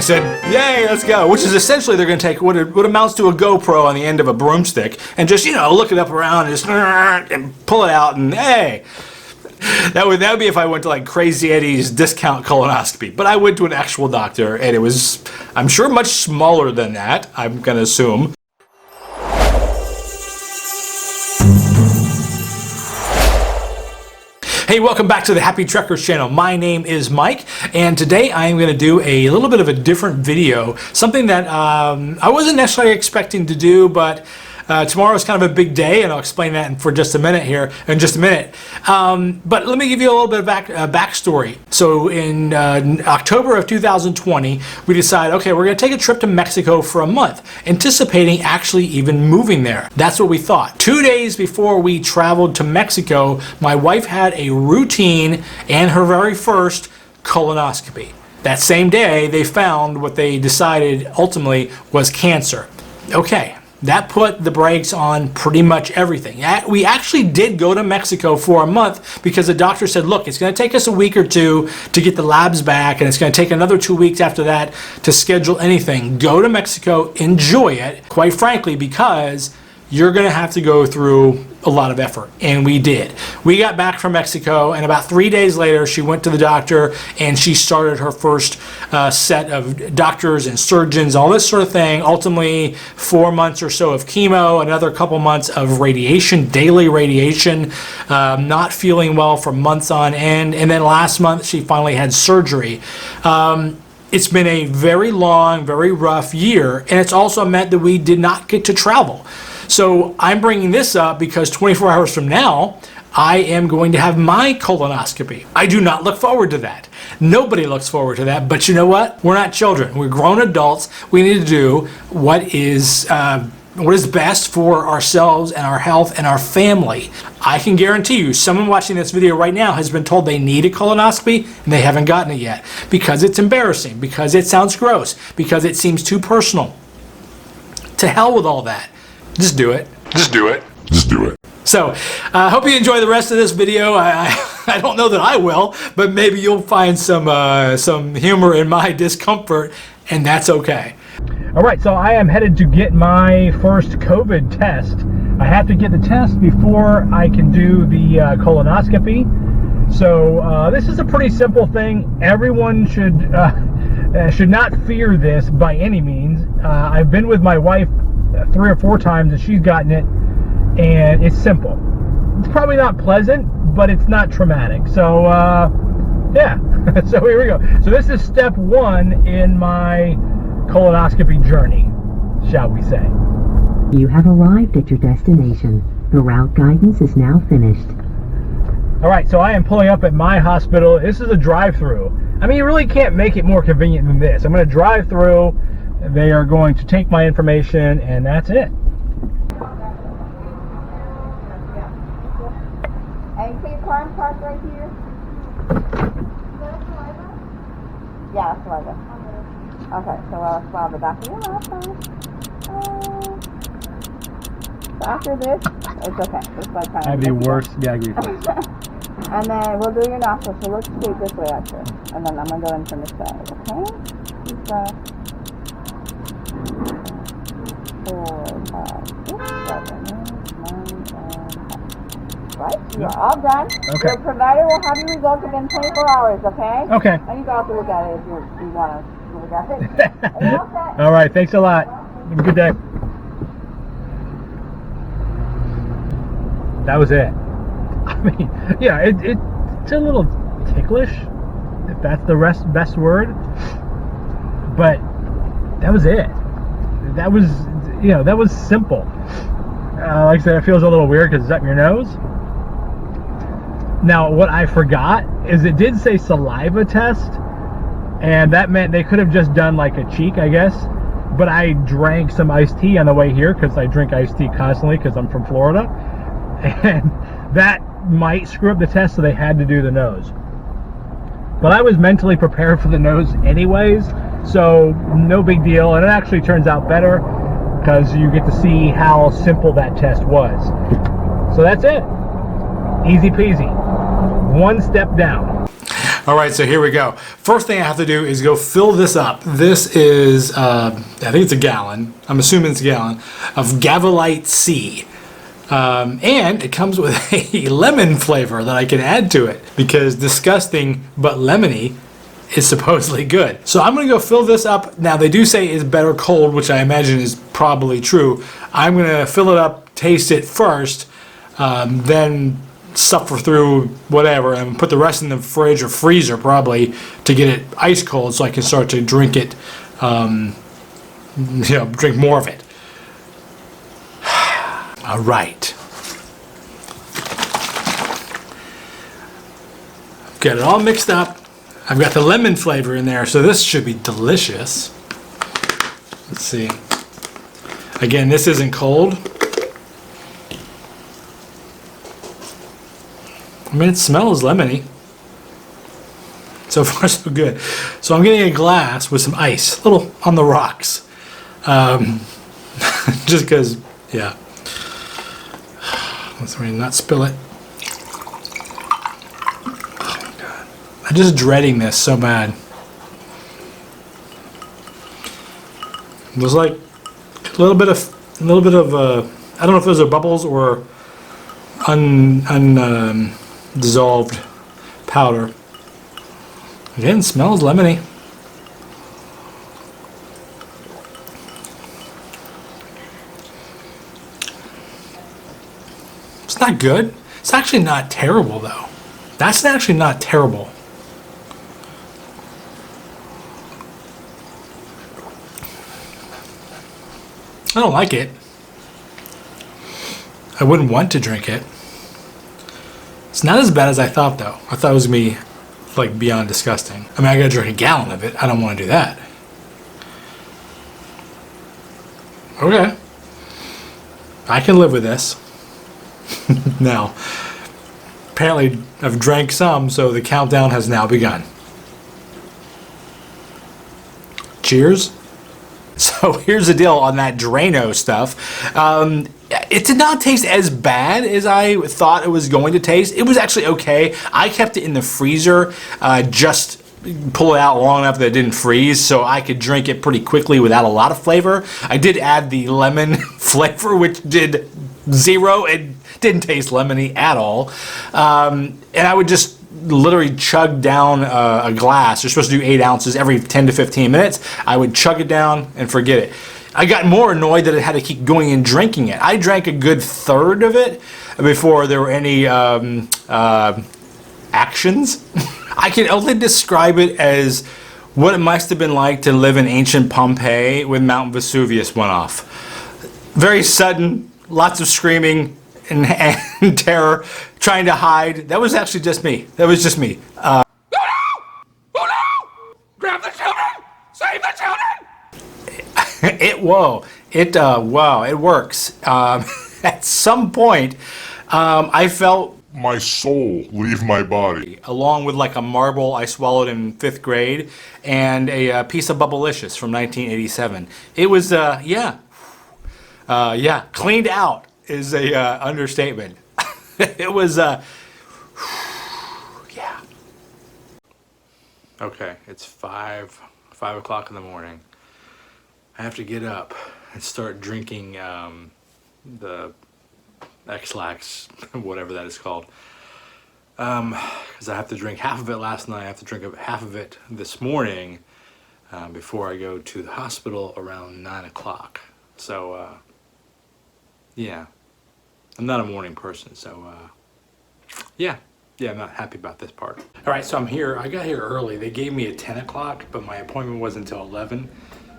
said, yay, let's go. Which is essentially they're going to take what amounts to a GoPro on the end of a broomstick and just, you know, look it up around and just and pull it out and hey. That would be if I went to like Crazy Eddie's discount colonoscopy. But I went to an actual doctor and it was, I'm sure, much smaller than that, I'm going to assume. Hey, welcome back to the Happy Trekkers channel. My name is Mike, and today I am going to do a little bit of a different video. Something that I wasn't necessarily expecting to do, but tomorrow is kind of a big day, and I'll explain that for just a minute here, in just a minute. But let me give you a little bit of backstory. So in October of 2020, we decided, okay, we're going to take a trip to Mexico for a month, anticipating actually even moving there. That's what we thought. 2 days before we traveled to Mexico, my wife had a routine and her very first colonoscopy. That same day, they found what they decided ultimately was cancer. Okay. That put the brakes on pretty much everything. We actually did go to Mexico for a month because the doctor said, look, it's going to take us a week or two to get the labs back, and it's going to take another 2 weeks after that to schedule anything. Go to Mexico, enjoy it, quite frankly, because you're going to have to go through a lot of effort, and we did. We got back from Mexico, and about 3 days later, she went to the doctor, and she started her first set of doctors and surgeons, all this sort of thing. Ultimately, 4 months or so of chemo, another couple months of radiation, daily radiation, not feeling well for months on end, and then last month, she finally had surgery. It's been a very long, very rough year, and it's also meant that we did not get to travel. So I'm bringing this up because 24 hours from now, I am going to have my colonoscopy. I do not look forward to that. Nobody looks forward to that, but you know what? We're not children. We're grown adults. We need to do what is best for ourselves and our health and our family. I can guarantee you, someone watching this video right now has been told they need a colonoscopy and they haven't gotten it yet because it's embarrassing, because it sounds gross, because it seems too personal. To hell with all that. Just do it. Just do it. Just do it. So, I hope you enjoy the rest of this video. I don't know that I will, but maybe you'll find some humor in my discomfort, and that's okay. All right, so I am headed to get my first COVID test. I have to get the test before I can do the colonoscopy. So this is a pretty simple thing. Everyone should not fear this by any means. I've been with my wife 3 or 4 times and she's gotten it, and it's simple. It's probably not pleasant, but it's not traumatic. So yeah. So here we go. So this is step 1 in my colonoscopy journey, shall we say. You have arrived at your destination. The route guidance is now finished. All right, so I am pulling up at my hospital. This is a drive-through. I mean, you really can't make it more convenient than this. I'm going to drive through. They are going to take my information, and that's it. And can your car and park right here? Yeah, that's saliva. Okay, so I'll swab the back of your mouth first. So after this, it's okay. It's like kind I have the worst gag reflex. And then we'll do your nostrils. So look straight this way, actually. And then I'm going to go in from this side, okay? Just, 4, 5, 6, 7, 8, 9, and 10. Right? You are all done. Okay. Your provider will have your results within 24 hours, okay? Okay. And you can also look at it if you want to look at it. Are you all set? All right, thanks a lot. Have a good day. That was it. I mean, yeah, it's a little ticklish, if that's the best word. But that was it. That was, that was simple. Like I said, it feels a little weird because it's up your nose. Now, what I forgot is it did say saliva test, and that meant they could have just done like a cheek, I guess. But I drank some iced tea on the way here because I drink iced tea constantly because I'm from Florida. And that might screw up the test, so they had to do the nose. But I was mentally prepared for the nose anyways, so no big deal. And it actually turns out better because you get to see how simple that test was. So that's it. Easy peasy. One step down. All right, so here we go. First thing I have to do is go fill this up. This is, I think it's a gallon. I'm assuming it's a gallon of Gavolite C. And it comes with a lemon flavor that I can add to it because disgusting but lemony is supposedly good. So I'm gonna go fill this up. Now they do say it's better cold, which I imagine is probably true. I'm gonna fill it up, taste it first, then suffer through whatever and put the rest in the fridge or freezer probably to get it ice cold so I can start to drink it, drink more of it. All right. Got it all mixed up. I've got the lemon flavor in there, so this should be delicious. Let's see. Again, this isn't cold. I mean, it smells lemony. So far, so good. So I'm getting a glass with some ice, a little on the rocks. Just because, yeah. Let's not spill it. Oh, God. I'm just dreading this so bad. There's like a little bit of, I don't know if those are bubbles or dissolved powder. Again, it smells lemony. It's not good. It's actually not terrible though. That's actually not terrible. I don't like it. I wouldn't want to drink it. It's not as bad as I thought though. I thought it was gonna be like beyond disgusting. I mean, I gotta drink a gallon of it. I don't want to do that. Okay. I can live with this. Now, apparently I've drank some, so the countdown has now begun. Cheers. So here's the deal on that Drano stuff. It did not taste as bad as I thought it was going to taste. It was actually okay. I kept it in the freezer, just pull it out long enough that it didn't freeze, so I could drink it pretty quickly without a lot of flavor. I did add the lemon flavor, which did zero. It didn't taste lemony at all. And I would just literally chug down a glass. You're supposed to do 8 ounces every 10 to 15 minutes. I would chug it down and forget it. I got more annoyed that I had to keep going and drinking it. I drank a good third of it before there were any actions. I can only describe it as what it must have been like to live in ancient Pompeii when Mount Vesuvius went off. Very sudden, lots of screaming and terror, trying to hide. That was actually just me. That was just me. Oh no! Oh no! Grab the children! Save the children! Wow, it works. At some point, I felt my soul leave my body. Along with like a marble I swallowed in 5th grade and a piece of Bubblicious from 1987. It was, yeah, cleaned out is a understatement. It was, yeah. Okay, it's 5 o'clock in the morning. I have to get up and start drinking the X-Lax, whatever that is called. Because I have to drink half of it last night. I have to drink half of it this morning before I go to the hospital around 9 o'clock. So, yeah. I'm not a morning person, so, yeah, I'm not happy about this part. All right, so I'm here. I got here early. They gave me a 10 o'clock, but my appointment wasn't until 11,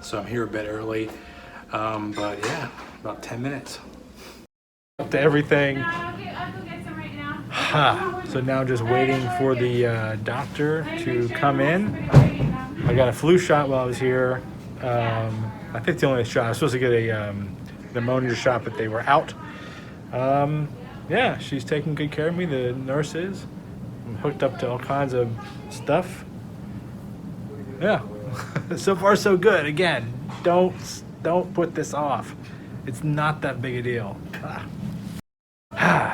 so I'm here a bit early. But yeah, about 10 minutes. Up to everything. I'll go get some right now. So now just waiting for the doctor to come in. I got a flu shot while I was here. I think it's the only shot. I was supposed to get a pneumonia shot, but they were out. Yeah, she's taking good care of me, the nurse is. I'm hooked up to all kinds of stuff. Yeah, so far so good. Again, don't put this off. It's not that big a deal.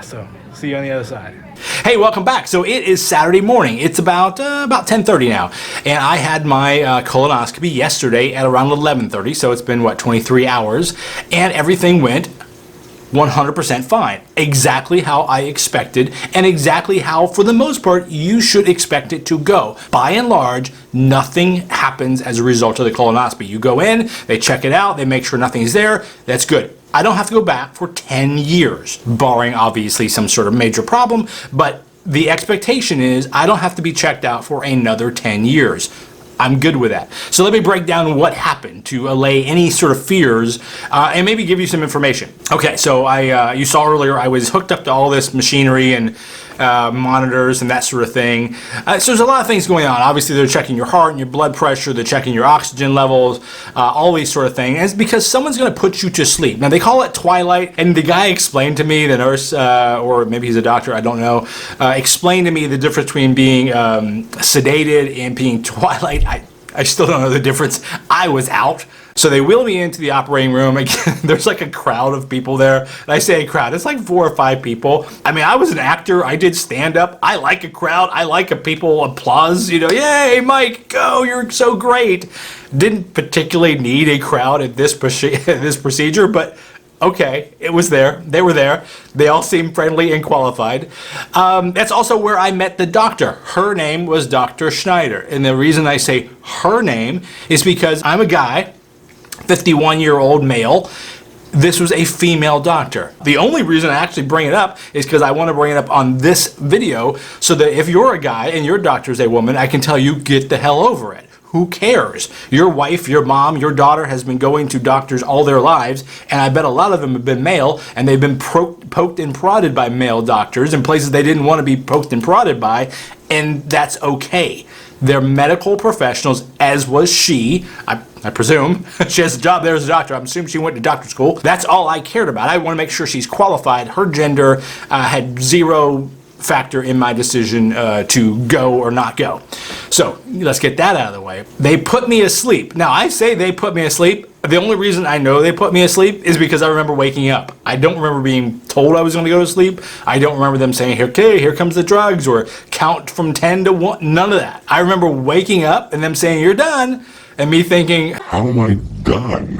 So see you on the other side. Hey, welcome back. So it is Saturday morning. It's about 10:30 now, and I had my colonoscopy yesterday at around 11:30. So it's been 23 hours, and everything went 100% fine. Exactly how I expected, and exactly how, for the most part, you should expect it to go. By and large, nothing happens as a result of the colonoscopy. You go in, they check it out, they make sure nothing's there. That's good. I don't have to go back for 10 years, barring obviously some sort of major problem, but the expectation is I don't have to be checked out for another 10 years. I'm good with that. So let me break down what happened to allay any sort of fears and maybe give you some information. Okay, so you saw earlier I was hooked up to all this machinery and monitors and that sort of thing. So there's a lot of things going on. Obviously they're checking your heart and your blood pressure, they're checking your oxygen levels, all these sort of things. And it's because someone's going to put you to sleep. Now they call it twilight, and the guy explained to me, the nurse, or maybe he's a doctor, I don't know, explained to me the difference between being sedated and being twilight. I still don't know the difference. I was out. So they wheel me into the operating room. Again, there's like a crowd of people there. And I say a crowd, it's like 4 or 5 people. I mean, I was an actor. I did stand up. I like a crowd. I like a people applause. You know, yay, Mike, go, you're so great. Didn't particularly need a crowd at this procedure, but okay, it was there. They were there. They all seemed friendly and qualified. That's also where I met the doctor. Her name was Dr. Schneider. And the reason I say her name is because I'm a guy, 51-year-old male. This was a female doctor. The only reason I actually bring it up is because I want to bring it up on this video so that if you're a guy and your doctor's a woman, I can tell you, get the hell over it. Who cares? Your wife, your mom, your daughter has been going to doctors all their lives, and I bet a lot of them have been male, and they've been poked and prodded by male doctors in places they didn't want to be poked and prodded by, and that's okay. They're medical professionals, as was she. I presume. She has a job there as a doctor. I'm assuming she went to doctor school. That's all I cared about. I want to make sure she's qualified. Her gender had zero factor in my decision to go or not go. So let's get that out of the way. They put me asleep. Now I say they put me asleep. The only reason I know they put me asleep is because I remember waking up. I don't remember being told I was going to go to sleep. I don't remember them saying, okay, here comes the drugs, or count from 10 to 1. None of that. I remember waking up and them saying, you're done, and me thinking, How am I done?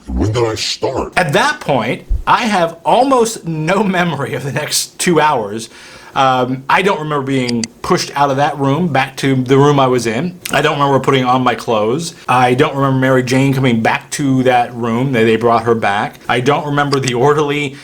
When did I start? at that point, I have almost no memory of the next 2 hours. I don't remember being pushed out of that room back to the room I was in. I don't remember putting on my clothes. I don't remember Mary Jane coming back to that room. They brought her back. I don't remember the orderly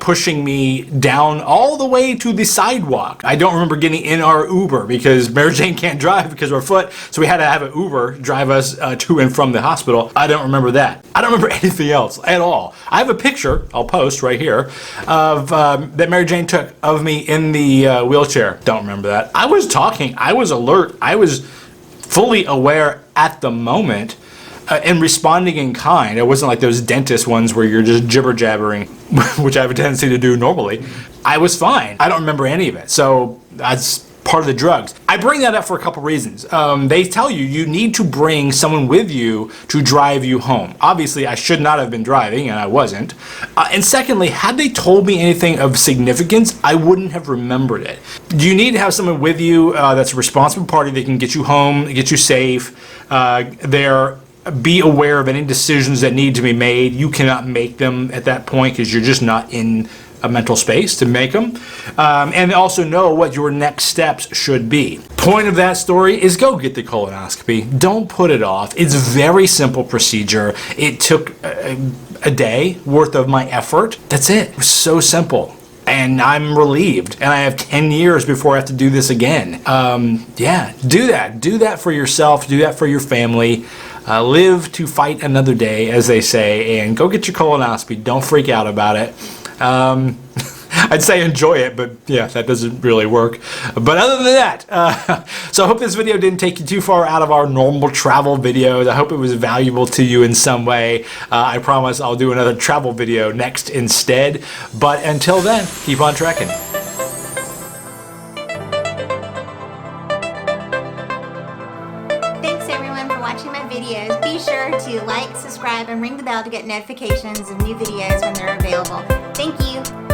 pushing me down all the way to the sidewalk. I don't remember getting in our Uber because Mary Jane can't drive because of her foot, so we had to have an Uber drive us to and from the hospital. I don't remember that. I don't remember anything else at all. I have a picture, I'll post right here, of that Mary Jane took of me in the wheelchair. Don't remember that. I was talking. I was alert. I was fully aware at the moment and responding in kind. It wasn't like those dentist ones where you're just jibber-jabbering, which I have a tendency to do normally. I was fine. I don't remember any of it. So that's part of the drugs. I bring that up for a couple reasons. They tell you you need to bring someone with you to drive you home. Obviously, I should not have been driving, and I wasn't. And secondly, had they told me anything of significance, I wouldn't have remembered it. You need to have someone with you that's a responsible party that can get you home, get you safe. Be aware of any decisions that need to be made. You cannot make them at that point because you're just not in a mental space to make them, and also know what your next steps should be. Point of that story is go get the colonoscopy. Don't put it off. It's a very simple procedure. It took a day worth of my effort. That's it. It was so simple. And I'm relieved. And I have 10 years before I have to do this again. Yeah, do that. Do that for yourself. Do that for your family. Live to fight another day, as they say, and go get your colonoscopy. Don't freak out about it. I'd say enjoy it, but yeah, that doesn't really work. But other than that, so I hope this video didn't take you too far out of our normal travel videos. I hope it was valuable to you in some way. I promise I'll do another travel video next instead. But until then, keep on trekking. Thanks everyone for watching my videos. Be sure to like, subscribe, and ring the bell to get notifications of new videos when they're available. Thank you.